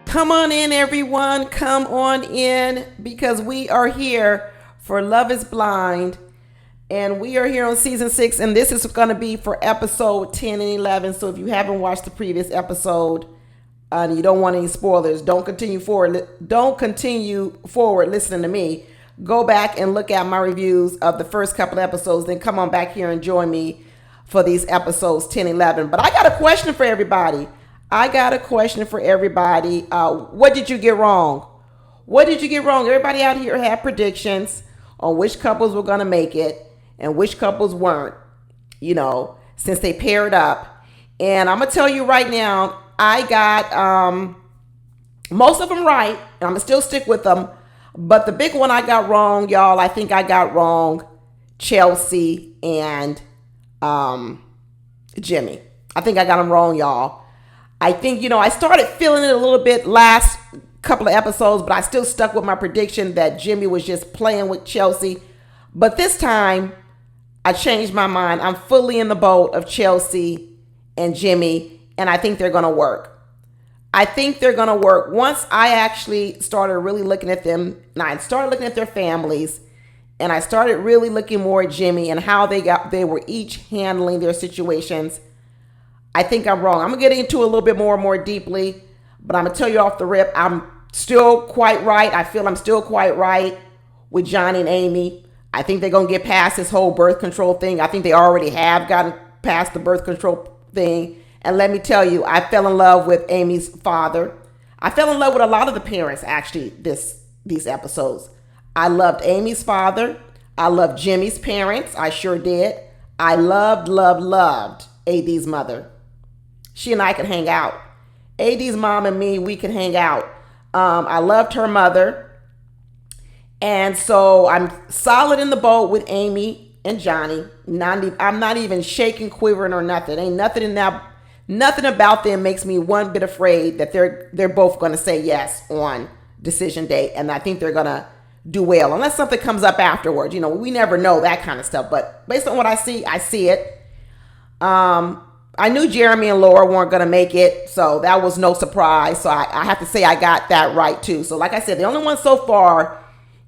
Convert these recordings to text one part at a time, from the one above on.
Come on in, everyone. Come on in because we are here for Love is Blind. And we are here on season 6, and this is going to be for episode 10 and 11. So if you haven't watched the previous episode and you don't want any spoilers, don't continue forward. Don't continue forward listening to me. Go back and look at my reviews of the first couple episodes. Then come on back here and join me for these episodes 10 and 11. But I got a question for everybody. What did you get wrong? What did you get wrong? Everybody out here had predictions on which couples were going to make it and which couples weren't, since they paired up. And I'm going to tell you right now, I got most of them right. And I'm going to still stick with them. But the big one I got wrong, y'all, I think I got wrong Chelsea and Jimmy. I think I got them wrong, y'all. I think, I started feeling it a little bit last couple of episodes, but I still stuck with my prediction that Jimmy was just playing with Chelsea. But this time, I changed my mind. I'm fully in the boat of Chelsea and Jimmy, and I think they're going to work. Once I actually started really looking at them, and I started looking at their families, and I started really looking more at Jimmy and how they were each handling their situations. I think I'm wrong. I'm going to get into it a little bit more deeply, but I'm going to tell you off the rip, I'm still quite right. I feel I'm still quite right with Johnny and Amy. I think they're going to get past this whole birth control thing. I think they already have gotten past the birth control thing. And let me tell you, I fell in love with Amy's father. I fell in love with a lot of the parents, actually, these episodes. I loved Amy's father. I loved Jimmy's parents. I sure did. I loved AD's mother. She and I could hang out. AD's mom and me, we could hang out. I loved her mother. And so I'm solid in the boat with Amy and Johnny. I'm not even shaking, quivering, or nothing. Ain't nothing about them makes me one bit afraid that they're both going to say yes on decision day. And I think they're going to do well. Unless something comes up afterwards. We never know that kind of stuff. But based on what I see it. I knew Jeremy and Laura weren't going to make it, so that was no surprise. So I have to say I got that right, too. So like I said, the only one so far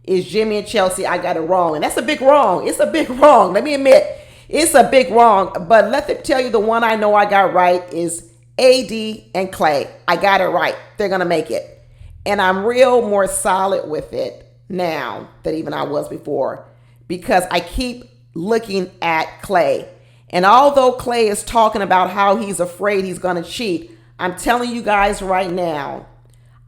is Jimmy and Chelsea. I got it wrong, and that's a big wrong. It's a big wrong. Let me admit, it's a big wrong. But let me tell you, the one I know I got right is AD and Clay. I got it right. They're going to make it. And I'm more solid with it now than even I was before because I keep looking at Clay. And although Clay is talking about how he's afraid he's going to cheat, I'm telling you guys right now,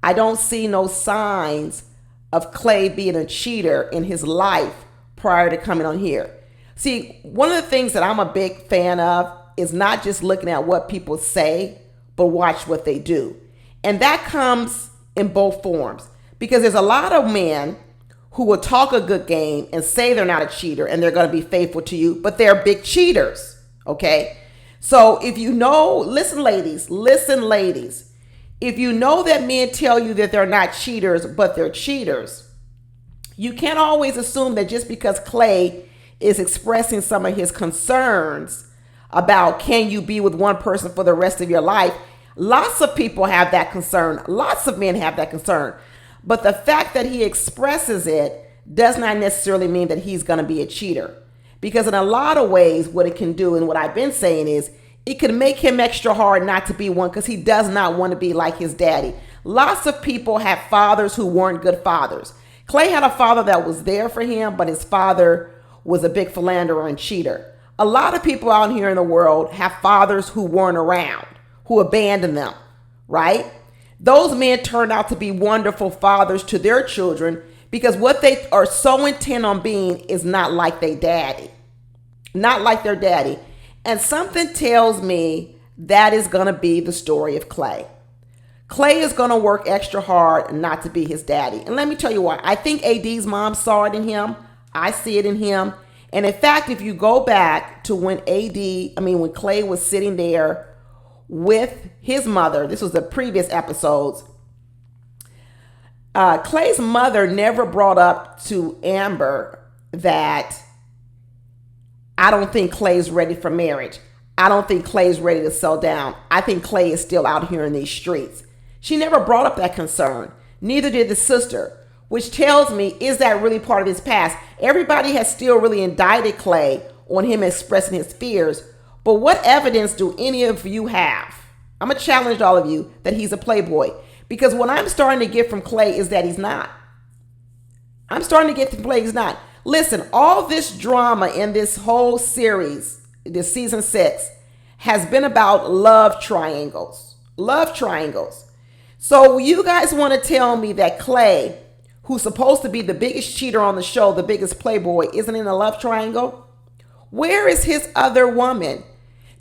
I don't see no signs of Clay being a cheater in his life prior to coming on here. See, one of the things that I'm a big fan of is not just looking at what people say, but watch what they do. And that comes in both forms because there's a lot of men who will talk a good game and say they're not a cheater and they're going to be faithful to you, but they're big cheaters. Okay. So if listen, ladies, if you know that men tell you that they're not cheaters, but they're cheaters, you can't always assume that just because Clay is expressing some of his concerns about can you be with one person for the rest of your life. Lots of people have that concern. Lots of men have that concern. But the fact that he expresses it does not necessarily mean that he's going to be a cheater. Because in a lot of ways, what it can do, and what I've been saying is, it can make him extra hard not to be one because he does not want to be like his daddy. Lots of people have fathers who weren't good fathers. Clay had a father that was there for him, but his father was a big philanderer and cheater. A lot of people out here in the world have fathers who weren't around, who abandoned them, right? Those men turned out to be wonderful fathers to their children because what they are so intent on being is not like their daddy. Not like their daddy. And something tells me that is going to be the story of Clay. Clay is going to work extra hard not to be his daddy. And let me tell you why. I think AD's mom saw it in him. I see it in him. And in fact, if you go back to when Clay was sitting there with his mother, this was the previous episodes, Clay's mother never brought up to Amber that I don't think Clay's ready for marriage. I don't think Clay's ready to settle down. I think Clay is still out here in these streets. She never brought up that concern. Neither did the sister, which tells me, is that really part of his past? Everybody has still really indicted Clay on him expressing his fears. But what evidence do any of you have? I'm going to challenge all of you that he's a playboy. Because what I'm starting to get from Clay is that he's not. I'm starting to get to Clay he's not. Listen, all this drama in this whole series, this season 6, has been about love triangles. Love triangles. So you guys want to tell me that Clay, who's supposed to be the biggest cheater on the show, the biggest playboy, isn't in a love triangle? Where is his other woman?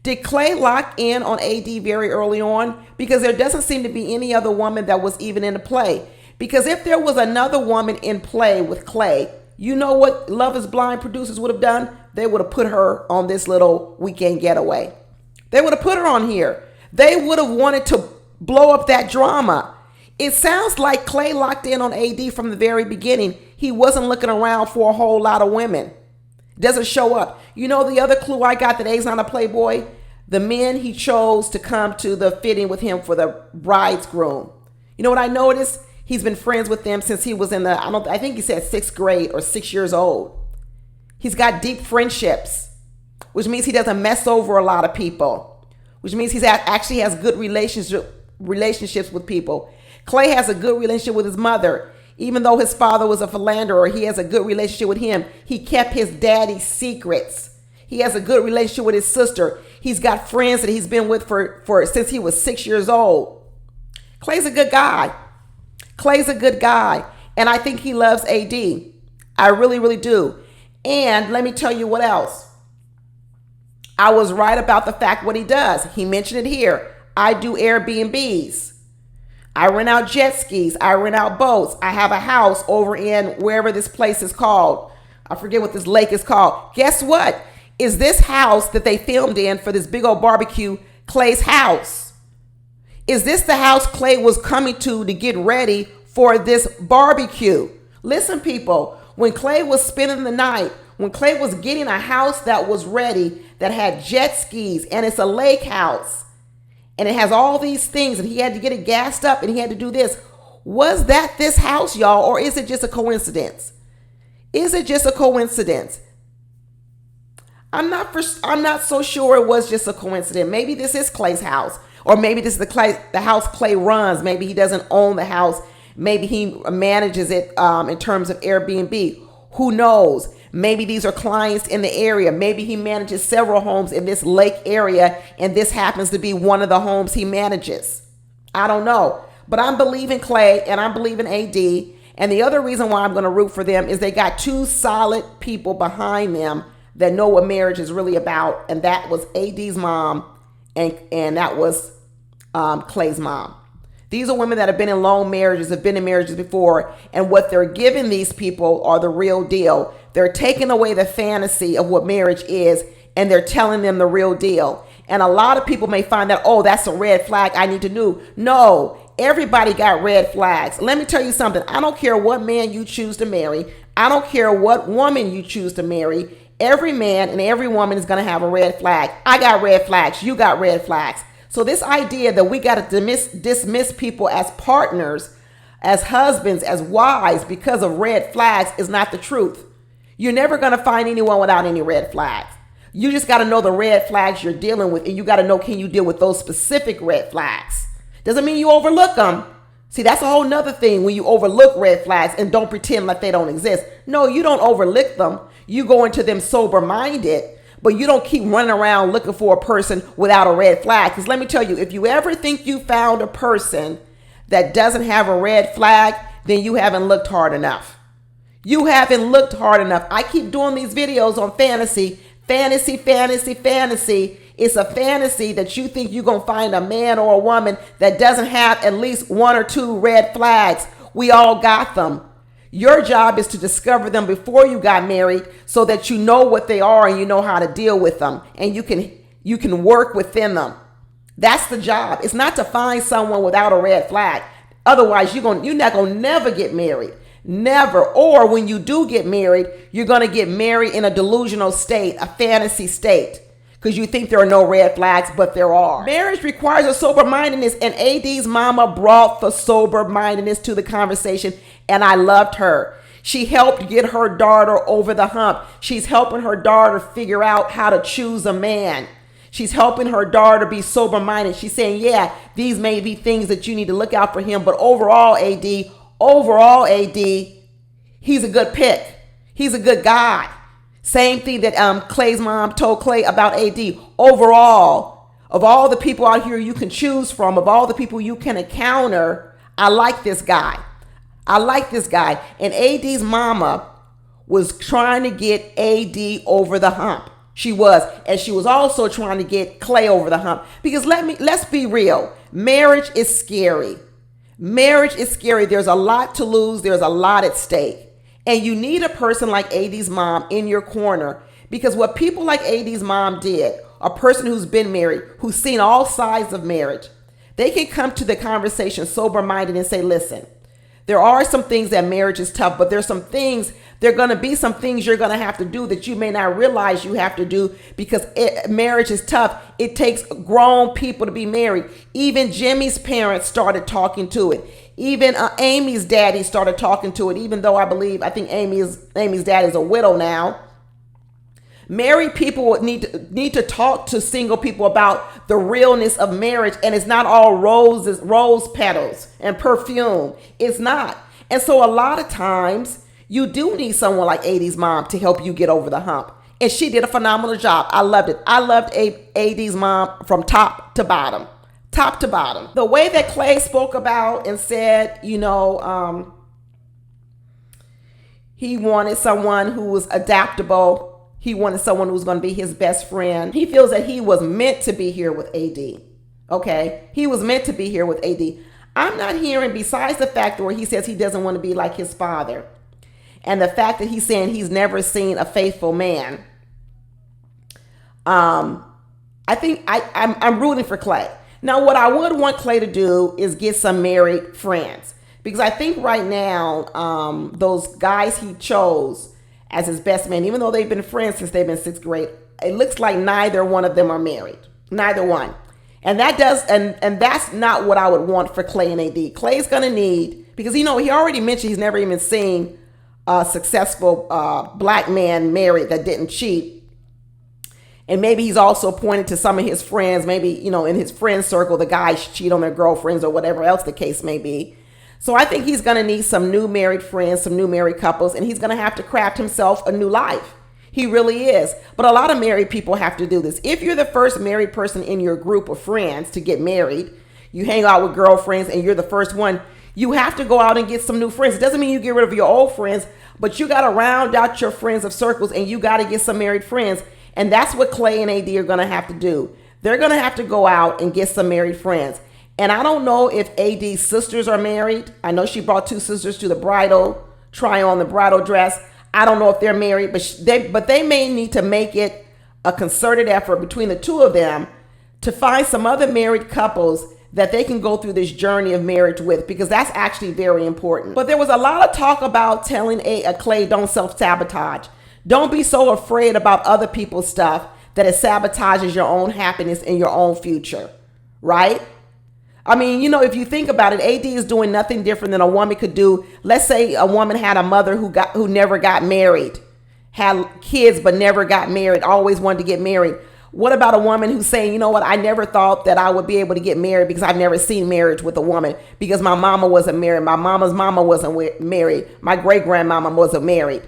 Did Clay lock in on AD very early on? Because there doesn't seem to be any other woman that was even in the play. Because if there was another woman in play with Clay, you know what Love is Blind producers would have done? They would have put her on this little weekend getaway. They would have put her on here. They would have wanted to blow up that drama. It sounds like Clay locked in on AD from the very beginning. He wasn't looking around for a whole lot of women. Doesn't show up. You know the other clue I got that A's not a playboy? The men he chose to come to the fitting with him for the bridegroom. You know what I noticed? He's been friends with them since he was in the, I think he said 6th grade or 6 years old. He's got deep friendships, which means he doesn't mess over a lot of people, which means he actually has good relationships with people. Clay has a good relationship with his mother. Even though his father was a philanderer, he has a good relationship with him. He kept his daddy's secrets. He has a good relationship with his sister. He's got friends that he's been with for since he was 6 years old. Clay's a good guy. Clay's a good guy. And I think he loves AD. I really, really do. And let me tell you what else. I was right about the fact what he does. He mentioned it here. I do Airbnbs. I rent out jet skis. I rent out boats. I have a house over in wherever this place is called. I forget what this lake is called. Guess what? Is this house that they filmed in for this big old barbecue Clay's house? Is this the house Clay was coming to get ready for this barbecue? Listen, people, when Clay was spending the night, when Clay was getting a house that was ready, that had jet skis, and it's a lake house, and it has all these things, and he had to get it gassed up, and he had to do this. Was that this house, y'all, or is it just a coincidence? Is it just a coincidence? I'm not so sure it was just a coincidence. Maybe this is Clay's house, or maybe this is the house Clay runs. Maybe he doesn't own the house. Maybe he manages it in terms of Airbnb. Who knows? Maybe these are clients in the area. Maybe he manages several homes in this lake area, and this happens to be one of the homes he manages. I don't know. But I'm believing Clay, and I'm believing AD. And the other reason why I'm going to root for them is they got two solid people behind them that know what marriage is really about. And that was AD's mom, and that was Clay's mom. These are women that have been in long marriages, have been in marriages before, and what they're giving these people are the real deal. They're taking away the fantasy of what marriage is, and they're telling them the real deal. And a lot of people may find that, oh, that's a red flag, I need to know. No, everybody got red flags. Let me tell you something. I don't care what man you choose to marry. I don't care what woman you choose to marry. Every man and every woman is going to have a red flag. I got red flags. You got red flags. So this idea that we got to dismiss people as partners, as husbands, as wives because of red flags is not the truth. You're never going to find anyone without any red flags. You just got to know the red flags you're dealing with, and you got to know, can you deal with those specific red flags? Doesn't mean you overlook them. See, that's a whole nother thing when you overlook red flags and don't pretend like they don't exist. No, you don't overlook them. You go into them sober-minded. But you don't keep running around looking for a person without a red flag. Because let me tell you, if you ever think you found a person that doesn't have a red flag, then you haven't looked hard enough. You haven't looked hard enough. I keep doing these videos on fantasy. Fantasy. It's a fantasy that you think you're going to find a man or a woman that doesn't have at least one or two red flags. We all got them. Your job is to discover them before you got married so that you know what they are and you know how to deal with them, and you can work within them. That's the job. It's not to find someone without a red flag. Otherwise, you're not going to never get married. Never. Or when you do get married, you're going to get married in a delusional state, a fantasy state. because you think there are no red flags, but there are. Marriage requires a sober-mindedness, and AD's mama brought the sober-mindedness to the conversation, and I loved her. She helped get her daughter over the hump. She's helping her daughter figure out how to choose a man. She's helping her daughter be sober-minded. She's saying, yeah, these may be things that you need to look out for him, but overall, AD, he's a good pick. He's a good guy. Same thing that Clay's mom told Clay about AD. Overall, of all the people out here you can choose from, of all the people you can encounter, I like this guy. I like this guy. And AD's mama was trying to get AD over the hump. She was. And she was also trying to get Clay over the hump. Because let's be real. Marriage is scary. Marriage is scary. There's a lot to lose. There's a lot at stake. And you need a person like AD's mom in your corner, because what people like AD's mom did, a person who's been married, who's seen all sides of marriage, they can come to the conversation sober-minded and say, listen, there are some things that marriage is tough, but there's some things, there are going to be some things you're going to have to do that you may not realize you have to do because marriage is tough. It takes grown people to be married. Even Jimmy's parents started talking to it. Even Amy's daddy started talking to it, even though I think Amy's dad is a widow now. Married people need to talk to single people about the realness of marriage, and it's not all rose petals and perfume. It's not. And so a lot of times you do need someone like AD's mom to help you get over the hump. And she did a phenomenal job. I loved it. I loved AD's mom from top to bottom. Top to bottom. The way that Clay spoke about and said, he wanted someone who was adaptable. He wanted someone who was going to be his best friend. He feels that he was meant to be here with AD. Okay? He was meant to be here with AD. I'm not hearing, besides the fact where he says he doesn't want to be like his father, and the fact that he's saying he's never seen a faithful man, I think I'm rooting for Clay. Now, what I would want Clay to do is get some married friends, because I think right now, those guys he chose as his best man, even though they've been friends since they've been sixth grade, it looks like neither one of them are married. Neither one. And that's not what I would want for Clay and AD. Clay's going to need, because he already mentioned he's never even seen a successful black man married that didn't cheat. And maybe he's also pointed to some of his friends, maybe, in his friend circle, the guys cheat on their girlfriends or whatever else the case may be. So I think he's going to need some new married friends, some new married couples, and he's going to have to craft himself a new life. He really is. But a lot of married people have to do this. If you're the first married person in your group of friends to get married, you hang out with girlfriends and you're the first one, you have to go out and get some new friends. It doesn't mean you get rid of your old friends, but you got to round out your friends of circles and you got to get some married friends. And that's what Clay and AD are going to have to do. They're going to have to go out and get some married friends. And I don't know if AD's sisters are married. I know she brought two sisters to the try on the bridal dress. I don't know if they're married, but they may need to make it a concerted effort between the two of them to find some other married couples that they can go through this journey of marriage with, because that's actually very important. But there was a lot of talk about telling Clay, don't self-sabotage. Don't be so afraid about other people's stuff that it sabotages your own happiness and your own future, right? I mean, if you think about it, AD is doing nothing different than a woman could do. Let's say a woman had a mother who never got married, had kids but never got married, always wanted to get married. What about a woman who's saying, you know what, I never thought that I would be able to get married because I've never seen marriage with a woman, because my mama wasn't married, my mama's mama wasn't married, my great-grandmama wasn't married.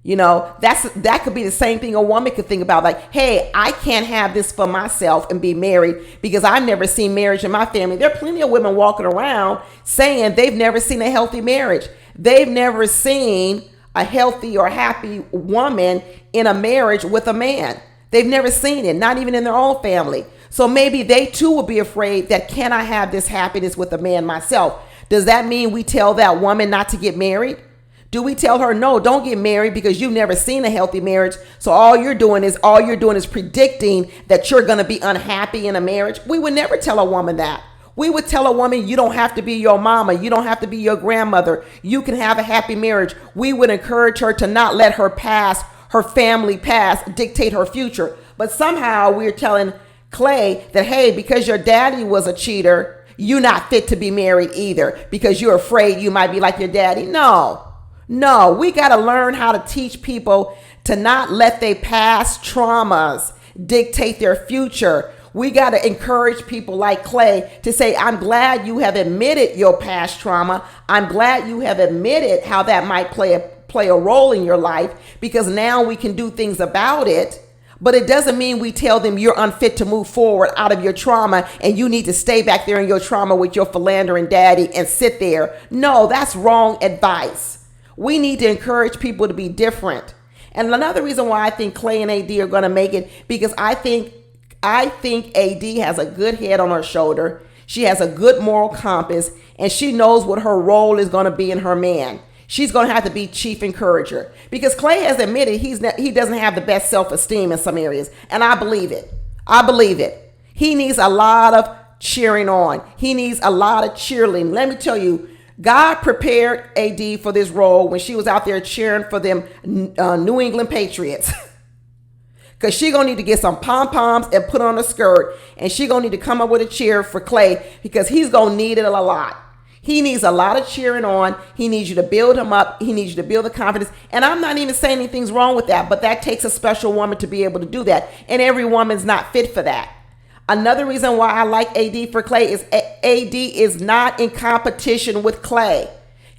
That could be the same thing a woman could think about, like, hey, I can't have this for myself and be married because I've never seen marriage in my family. There are plenty of women walking around saying they've never seen a healthy marriage. They've never seen a healthy or happy woman in a marriage with a man. They've never seen it, not even in their own family. So maybe they too will be afraid that, can I have this happiness with a man myself? Does that mean we tell that woman not to get married? Do we tell her, no, don't get married because you've never seen a healthy marriage, so all you're doing is predicting that you're going to be unhappy in a marriage? We would never tell a woman that. We would tell a woman, you don't have to be your mama. You don't have to be your grandmother. You can have a happy marriage. We would encourage her to not let her past, her family past, dictate her future. But somehow we're telling Clay that, hey, because your daddy was a cheater, you're not fit to be married either because you're afraid you might be like your daddy. No, we got to learn how to teach people to not let their past traumas dictate their future. We got to encourage people like Clay to say, I'm glad you have admitted your past trauma. I'm glad you have admitted how that might play a role in your life, because now we can do things about it. But it doesn't mean we tell them you're unfit to move forward out of your trauma and you need to stay back there in your trauma with your philandering daddy and sit there. No, that's wrong advice. We need to encourage people to be different. And another reason why I think Clay and AD are going to make it, because I think AD has a good head on her shoulder. She has a good moral compass, and she knows what her role is going to be in her man. She's going to have to be chief encourager, because Clay has admitted he doesn't have the best self-esteem in some areas. And I believe it. He needs a lot of cheering on. He needs a lot of cheerleading. Let me tell you, God prepared AD for this role when she was out there cheering for them New England Patriots. Because she going to need to get some pom-poms and put on a skirt. And she going to need to come up with a cheer for Clay, because he's going to need it a lot. He needs a lot of cheering on. He needs you to build him up. He needs you to build the confidence. And I'm not even saying anything's wrong with that, but that takes a special woman to be able to do that. And every woman's not fit for that. Another reason why I like AD for Clay is AD is not in competition with Clay.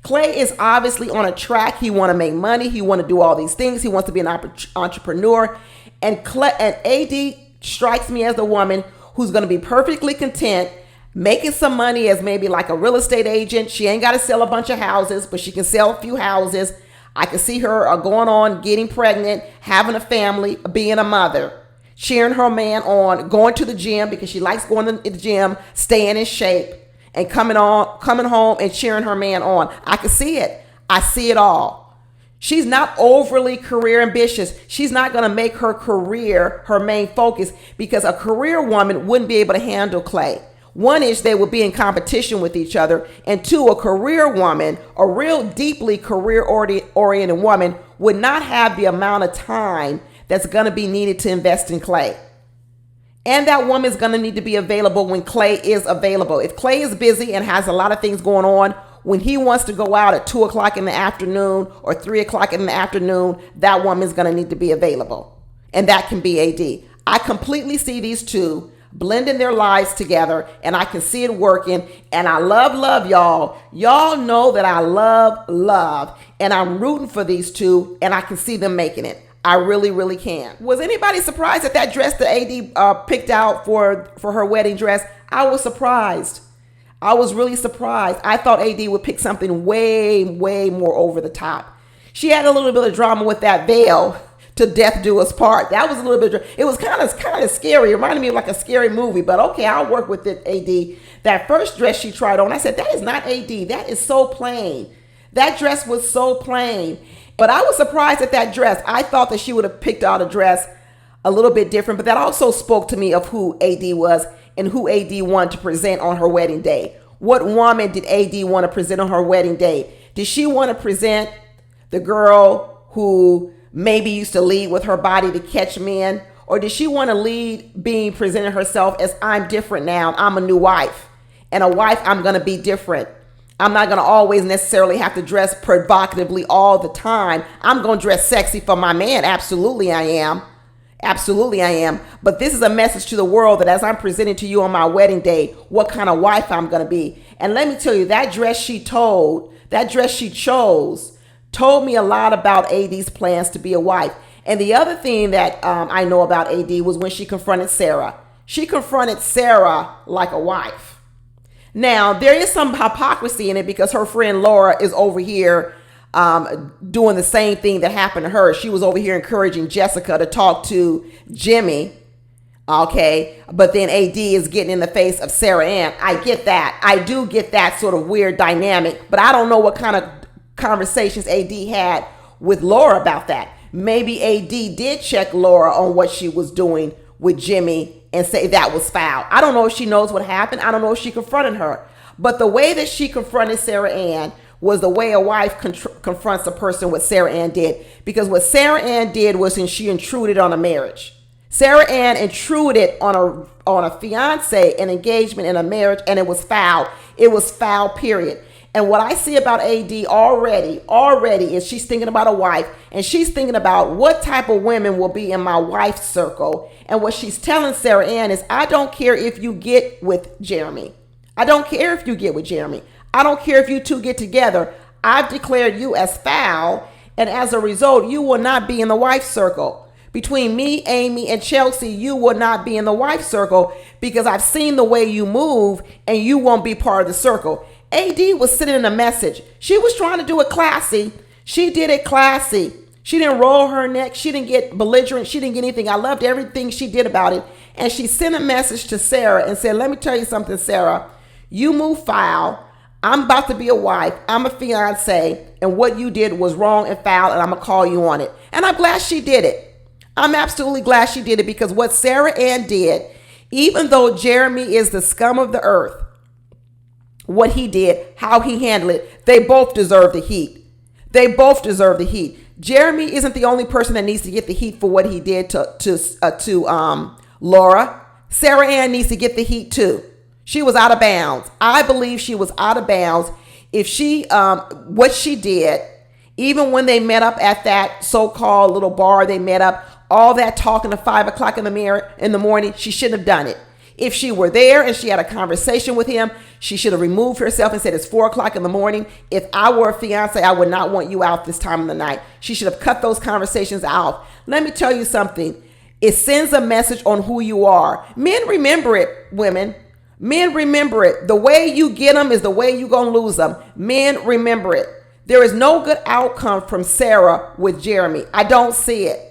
Clay is obviously on a track. He want to make money. He want to do all these things. He wants to be an entrepreneur. And AD strikes me as the woman who's going to be perfectly content making some money as maybe like a real estate agent. She ain't got to sell a bunch of houses, but she can sell a few houses. I can see her going on, getting pregnant, having a family, being a mother, cheering her man on, going to the gym because she likes going to the gym, staying in shape, and coming home and cheering her man on. I can see it. I see it all. She's not overly career ambitious. She's not going to make her career her main focus, because a career woman wouldn't be able to handle Clay. One is they would be in competition with each other. And two, a career woman, a real deeply career-oriented woman, would not have the amount of time that's going to be needed to invest in Clay. And that woman is going to need to be available when Clay is available. If Clay is busy and has a lot of things going on, when he wants to go out at 2 o'clock in the afternoon or 3 o'clock in the afternoon, that woman is going to need to be available. And that can be AD. I completely see these two blending their lives together, and I can see it working. And I love y'all. Y'all know that I love, and I'm rooting for these two, and I can see them making it. I really can. Was anybody surprised at that dress that AD picked out for her wedding dress? I was surprised. I was really surprised. I thought AD would pick something way more over the top. She had a little bit of drama with that veil, to death do us part. That was a little bit, it was kind of scary. It reminded me of like a scary movie, but okay, I'll work with it, AD. That first dress she tried on, I said, that is not AD. That is so plain. That dress was so plain. But I was surprised at that dress. I thought that she would have picked out a dress a little bit different, but that also spoke to me of who AD was and who AD wanted to present on her wedding day. What woman did AD want to present on her wedding day? Did she want to present the girl who maybe used to lead with her body to catch men? Or did she want to lead being presented herself as, I'm different now, I'm a new wife, and a wife, I'm going to be different. I'm not going to always necessarily have to dress provocatively all the time. I'm going to dress sexy for my man. Absolutely I am. But this is a message to the world that as I'm presenting to you on my wedding day, what kind of wife I'm going to be. And let me tell you, that dress she chose told me a lot about AD's plans to be a wife. And the other thing that I know about AD was when she confronted Sarah. She confronted Sarah like a wife. Now, there is some hypocrisy in it because her friend Laura is over here doing the same thing that happened to her. She was over here encouraging Jessica to talk to Jimmy. Okay. But then AD is getting in the face of Sarah Ann. I get that. I do get that sort of weird dynamic, but I don't know what kind of conversations AD had with Laura about that. Maybe AD did check Laura on what she was doing with Jimmy and say that was foul. I don't know if she knows what happened. I don't know if she confronted her. But the way that she confronted Sarah Ann was the way a wife confronts a person, what Sarah Ann did. Because what Sarah Ann did was she intruded on a marriage. Sarah Ann intruded on a fiance, an engagement, and a marriage, and it was foul. It was foul, period. And what I see about AD already is she's thinking about a wife, and she's thinking about what type of women will be in my wife's circle. And what she's telling Sarah Ann is, I don't care if you get with Jeremy. I don't care if you get with Jeremy. I don't care if you two get together. I've declared you as foul, and as a result, you will not be in the wife's circle. Between me, Amy, and Chelsea, you will not be in the wife circle because I've seen the way you move and you won't be part of the circle. AD was sending in a message. She was trying to do it classy. She did it classy. She didn't roll her neck. She didn't get belligerent. She didn't get anything. I loved everything she did about it. And she sent a message to Sarah and said, let me tell you something, Sarah. You move foul. I'm about to be a wife. I'm a fiance. And what you did was wrong and foul, and I'm going to call you on it. And I'm glad she did it. I'm absolutely glad she did it, because what Sarah Ann did, even though Jeremy is the scum of the earth, what he did, how he handled it, they both deserve the heat. They both deserve the heat. Jeremy isn't the only person that needs to get the heat for what he did to Laura. Sarah Ann needs to get the heat too. She was out of bounds. I believe she was out of bounds. If she, what she did, even when they met up at that so-called little bar, they met up, all that talking at 5 o'clock in the morning, she shouldn't have done it. If she were there and she had a conversation with him, she should have removed herself and said, it's 4 o'clock in the morning. If I were a fiance, I would not want you out this time of the night. She should have cut those conversations out. Let me tell you something. It sends a message on who you are. Men remember it, women. Men remember it. The way you get them is the way you're going to lose them. Men remember it. There is no good outcome from Sarah with Jeremy. I don't see it.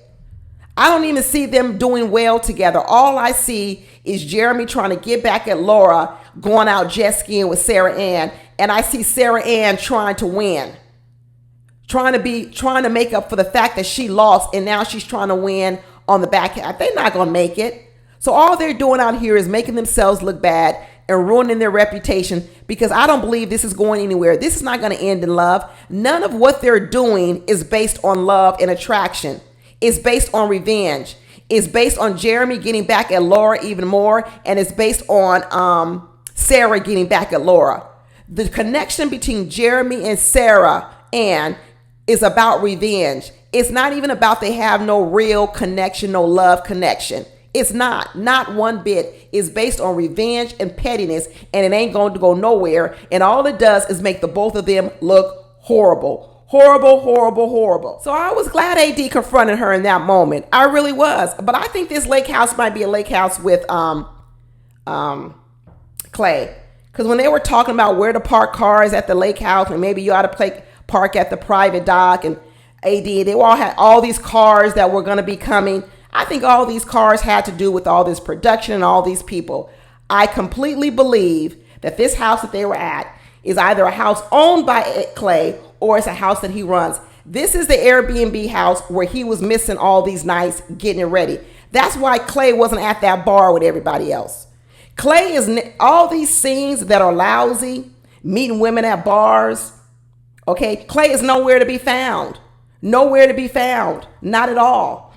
I don't even see them doing well together. All I see is Jeremy trying to get back at Laura, going out jet skiing with Sarah Ann. And I see Sarah Ann trying to win, trying to make up for the fact that she lost. And now she's trying to win on the back half. They're not going to make it. So all they're doing out here is making themselves look bad and ruining their reputation, because I don't believe this is going anywhere. This is not going to end in love. None of what they're doing is based on love and attraction. It's based on revenge. It's based on Jeremy getting back at Laura even more. And it's based on Sarah getting back at Laura. The connection between Jeremy and Sarah Ann is about revenge. It's not even about they have no real connection, no love connection. It's not one bit. It's based on revenge and pettiness, and it ain't going to go nowhere. And all it does is make the both of them look horrible. Horrible, horrible, horrible. So I was glad AD confronted her in that moment. I really was. But I think this lake house might be a lake house with Clay. Because when they were talking about where to park cars at the lake house, and maybe you ought to park at the private dock, and AD, they all had all these cars that were going to be coming. I think all these cars had to do with all this production and all these people. I completely believe that this house that they were at is either a house owned by Clay or it's a house that he runs. This is the Airbnb house where he was missing all these nights getting it ready. That's why Clay wasn't at that bar with everybody else. Clay is all these scenes that are lousy, meeting women at bars. Okay, Clay is nowhere to be found. Nowhere to be found. Not at all.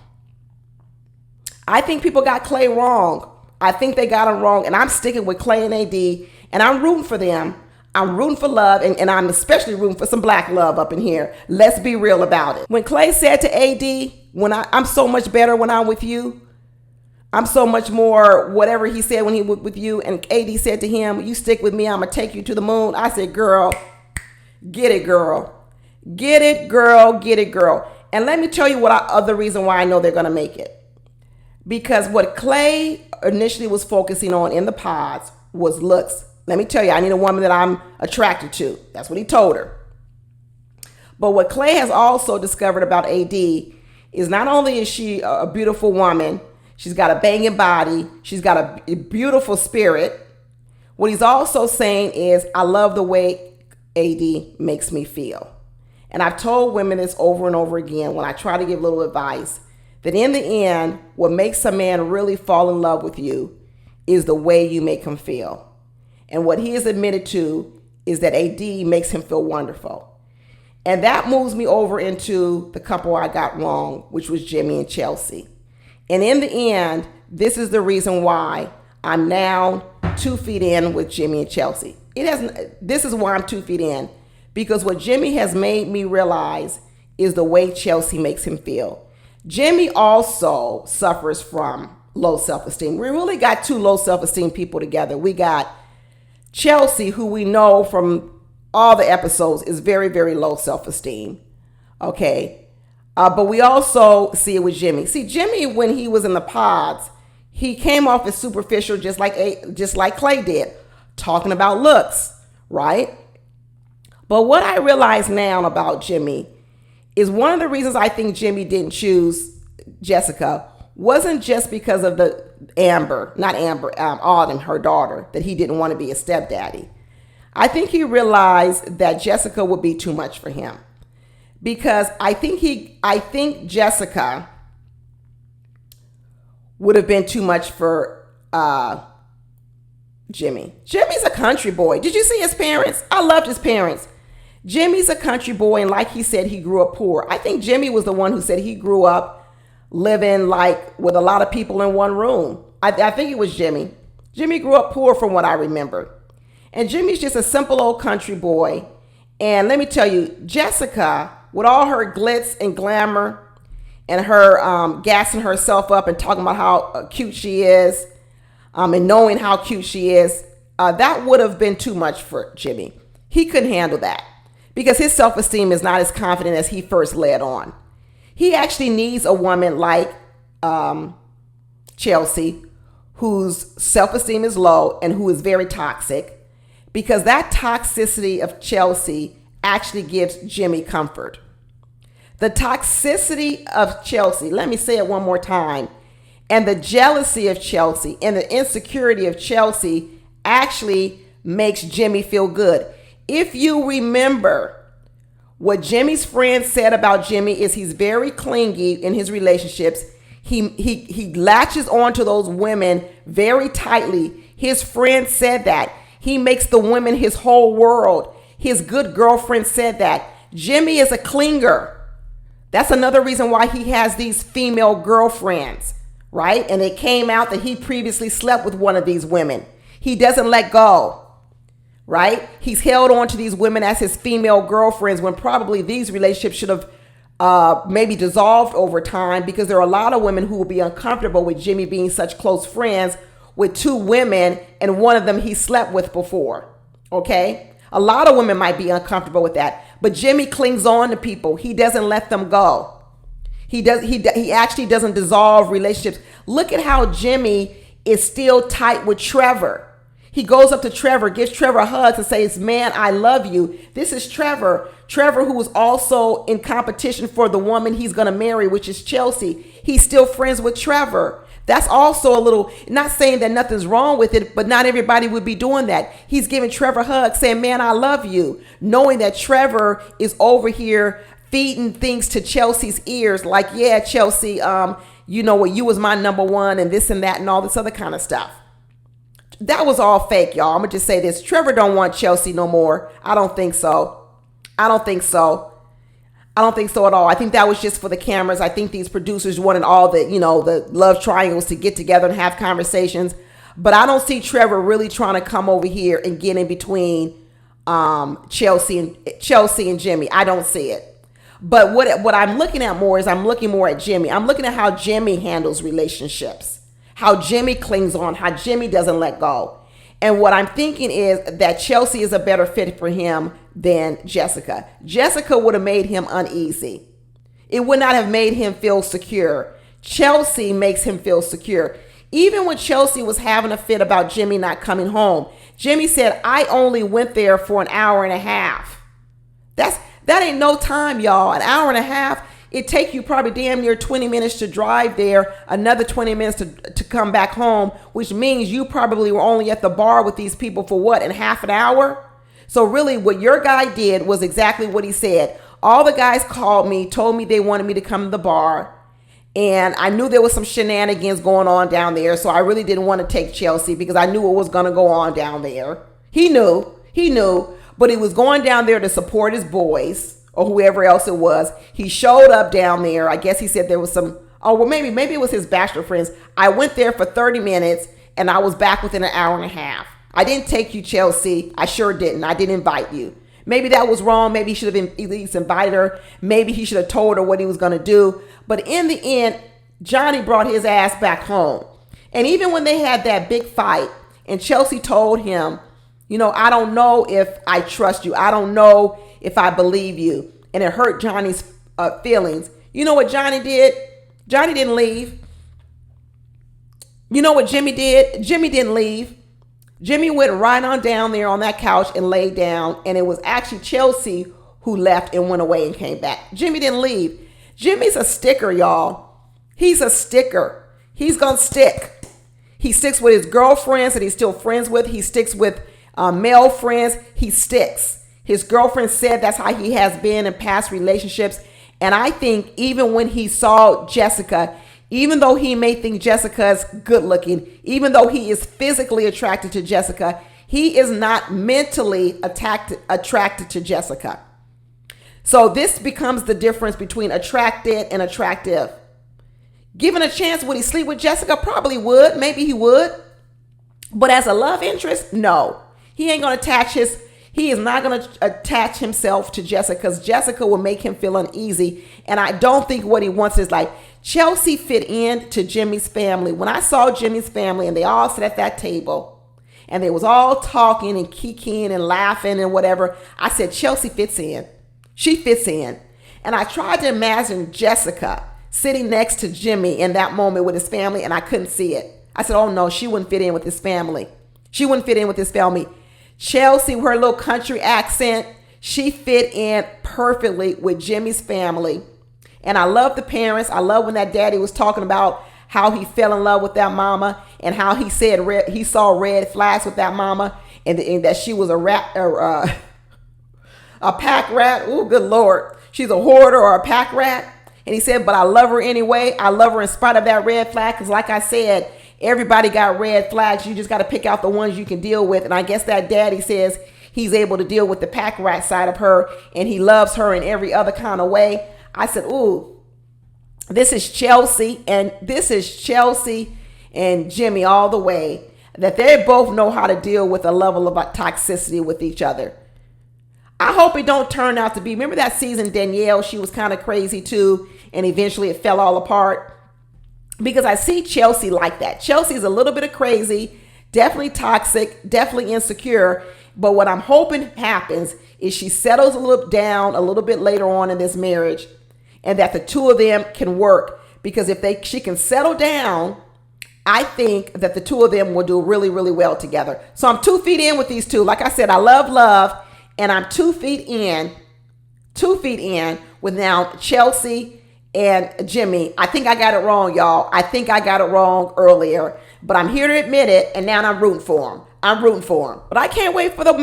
I think people got Clay wrong. I think they got him wrong, and I'm sticking with Clay and AD, and I'm rooting for them. I'm rooting for love, and I'm especially rooting for some black love up in here. Let's be real about it. When Clay said to AD, I'm so much better when I'm with you. I'm so much more whatever he said when he was with you. And AD said to him, you stick with me, I'm going to take you to the moon. I said, girl, get it, girl. Get it, girl. Get it, girl. And let me tell you other reason why I know they're going to make it. Because what Clay initially was focusing on in the pods was looks. Let me tell you, I need a woman that I'm attracted to. That's what he told her. But what Clay has also discovered about AD is not only is she a beautiful woman, she's got a banging body, she's got a beautiful spirit. What he's also saying is, I love the way AD makes me feel. And I've told women this over and over again when I try to give little advice, that in the end, what makes a man really fall in love with you is the way you make him feel. And what he has admitted to is that AD makes him feel wonderful. And that moves me over into the couple I got wrong, which was Jimmy and Chelsea. And in the end, this is the reason why I'm now 2 feet in with Jimmy and Chelsea. This is why I'm 2 feet in, because what Jimmy has made me realize is the way Chelsea makes him feel. Jimmy also suffers from low self-esteem. We really got 2 low self-esteem people together. We got Chelsea, who we know from all the episodes is very, very low self-esteem. Okay. But we also see it with Jimmy. See, Jimmy, when he was in the pods, he came off as superficial, just like Clay did, talking about looks, right? But what I realize now about Jimmy is one of the reasons I think Jimmy didn't choose Jessica wasn't just because of Autumn, her daughter, that he didn't want to be a stepdaddy. I think he realized that Jessica would be too much for him, because I think Jessica would have been too much for Jimmy. Jimmy's a country boy. Did you see his parents? I loved his parents. Jimmy's a country boy, and like he said, he grew up poor. I think Jimmy was the one who said he grew up living like with a lot of people in one room. I think it was Jimmy. Jimmy grew up poor from what I remember. And Jimmy's just a simple old country boy. And let me tell you, Jessica, with all her glitz and glamour and her gassing herself up and talking about how cute she is, and knowing how cute she is, that would have been too much for Jimmy. He couldn't handle that because his self-esteem is not as confident as he first led on. He actually needs a woman like Chelsea, whose self-esteem is low and who is very toxic, because that toxicity of Chelsea actually gives Jimmy comfort. The toxicity of Chelsea, let me say it one more time, and the jealousy of Chelsea and the insecurity of Chelsea actually makes Jimmy feel good. If you remember, what Jimmy's friends said about Jimmy is he's very clingy in his relationships. He latches on to those women very tightly. His friends said that. He makes the women his whole world. His good girlfriend said that. Jimmy is a clinger. That's another reason why he has these female girlfriends, right? And it came out that he previously slept with one of these women. He doesn't let go, right? He's held on to these women as his female girlfriends when probably these relationships should have maybe dissolved over time, because there are a lot of women who will be uncomfortable with Jimmy being such close friends with 2 women and one of them he slept with before. Okay? A lot of women might be uncomfortable with that, but Jimmy clings on to people. He doesn't let them go. He actually doesn't dissolve relationships. Look at how Jimmy is still tight with Trevor. He goes up to Trevor, gives Trevor a hug and says, "Man, I love you." This is Trevor. Trevor, who was also in competition for the woman he's going to marry, which is Chelsea. He's still friends with Trevor. That's also a little, not saying that nothing's wrong with it, but not everybody would be doing that. He's giving Trevor a hug saying, "Man, I love you," knowing that Trevor is over here feeding things to Chelsea's ears like, "Yeah, Chelsea, you know what, you was my number one," and this and that and all this other kind of stuff. That was all fake, y'all. I'm going to just say this. Trevor don't want Chelsea no more. I don't think so. I don't think so at all. I think that was just for the cameras. I think these producers wanted all the, the love triangles to get together and have conversations. But I don't see Trevor really trying to come over here and get in between Chelsea and Jimmy. I don't see it. But what I'm looking at more is I'm looking more at Jimmy. I'm looking at how Jimmy handles relationships, how Jimmy clings on, how Jimmy doesn't let go. And what I'm thinking is that Chelsea is a better fit for him than Jessica. Jessica would have made him uneasy. It would not have made him feel secure. Chelsea makes him feel secure. Even when Chelsea was having a fit about Jimmy not coming home, Jimmy said, "I only went there for an hour and a half." That ain't no time, y'all. An hour and a half. It take you probably damn near 20 minutes to drive there, another 20 minutes to come back home, which means you probably were only at the bar with these people for what, in half an hour? So really what your guy did was exactly what he said. All the guys called me, told me they wanted me to come to the bar, and I knew there was some shenanigans going on down there, so I really didn't want to take Chelsea because I knew what was going to go on down there. He knew, but he was going down there to support his boys, or whoever else it was. He showed up down there. I guess he said there was some Oh, well, maybe it was his bachelor friends. I went there for 30 minutes and I was back within an hour and a half. I didn't take you, Chelsea. I sure didn't. I didn't invite you. Maybe that was wrong. Maybe he should have at least invited her. Maybe he should have told her what he was going to do. But in the end, Johnny brought his ass back home. And even when they had that big fight and Chelsea told him, you know, I don't know if I trust you. I don't know if I believe you. And it hurt Johnny's feelings. You know what Johnny did? Johnny didn't leave. You know what Jimmy did? Jimmy didn't leave. Jimmy went right on down there on that couch and laid down. And it was actually Chelsea who left and went away and came back. Jimmy didn't leave. Jimmy's a sticker, y'all. He's a sticker. He's going to stick. He sticks with his girlfriends that he's still friends with. He sticks with male friends. He sticks. His girlfriend said that's how he has been in past relationships. And I think even when he saw Jessica, even though he may think Jessica's good looking, even though he is physically attracted to Jessica, he is not mentally attracted to Jessica. So this becomes the difference between attracted and attractive. Given a chance, would he sleep with Jessica? Probably would. Maybe he would. But as a love interest, no. He ain't going to he is not going to attach himself to Jessica because Jessica will make him feel uneasy. And I don't think what he wants is like, Chelsea fit in to Jimmy's family. When I saw Jimmy's family and they all sat at that table and they was all talking and kikiing and laughing and whatever, I said, Chelsea fits in. She fits in. And I tried to imagine Jessica sitting next to Jimmy in that moment with his family, and I couldn't see it. I said, oh no, she wouldn't fit in with his family. She wouldn't fit in with his family. Chelsea, with her little country accent, she fit in perfectly with Jimmy's family. And I love the parents. I love when that daddy was talking about how he fell in love with that mama and how he said he saw red flags with that mama and that she was a pack rat. Oh, good Lord. She's a hoarder or a pack rat. And he said, but I love her anyway. I love her in spite of that red flag. Because like I said, everybody got red flags. You just got to pick out the ones you can deal with. And I guess that daddy says he's able to deal with the pack rat side of her. And he loves her in every other kind of way. I said, ooh, this is Chelsea. And this is Chelsea and Jimmy all the way. That they both know how to deal with a level of toxicity with each other. I hope it don't turn out to be. Remember that season, Danielle, she was kind of crazy too. And eventually it fell all apart. Because I see Chelsea like that. Chelsea's a little bit of crazy, definitely toxic, definitely insecure. But what I'm hoping happens is she settles a little down a little bit later on in this marriage. And that the two of them can work. Because if she can settle down, I think that the two of them will do really, really well together. So I'm 2 feet in with these two. Like I said, I love. And I'm 2 feet in with now Chelsea and Jimmy. I think I got it wrong, y'all. I think I got it wrong earlier, but I'm here to admit it. And now I'm rooting for him. But I can't wait for the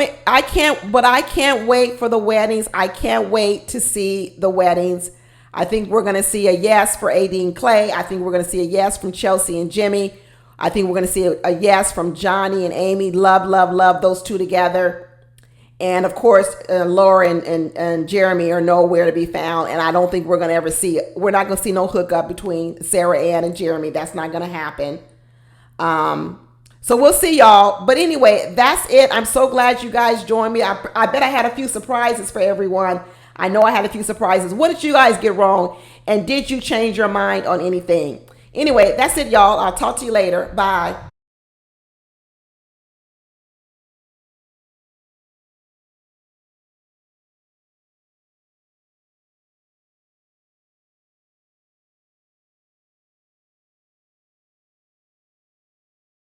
weddings. I can't wait to see the weddings. I think we're going to see a yes for AD and Clay. I think we're going to see a yes from Chelsea and Jimmy. I think we're going to see a yes from Johnny and Amy. Love those two together. And of course, Laura and Jeremy are nowhere to be found. And I don't think we're not going to see no hookup between Sarah Ann and Jeremy. That's not going to happen. So we'll see, y'all. But anyway, that's it. I'm so glad you guys joined me. I bet I had a few surprises for everyone. I know I had a few surprises. What did you guys get wrong? And did you change your mind on anything? Anyway, that's it, y'all. I'll talk to you later. Bye.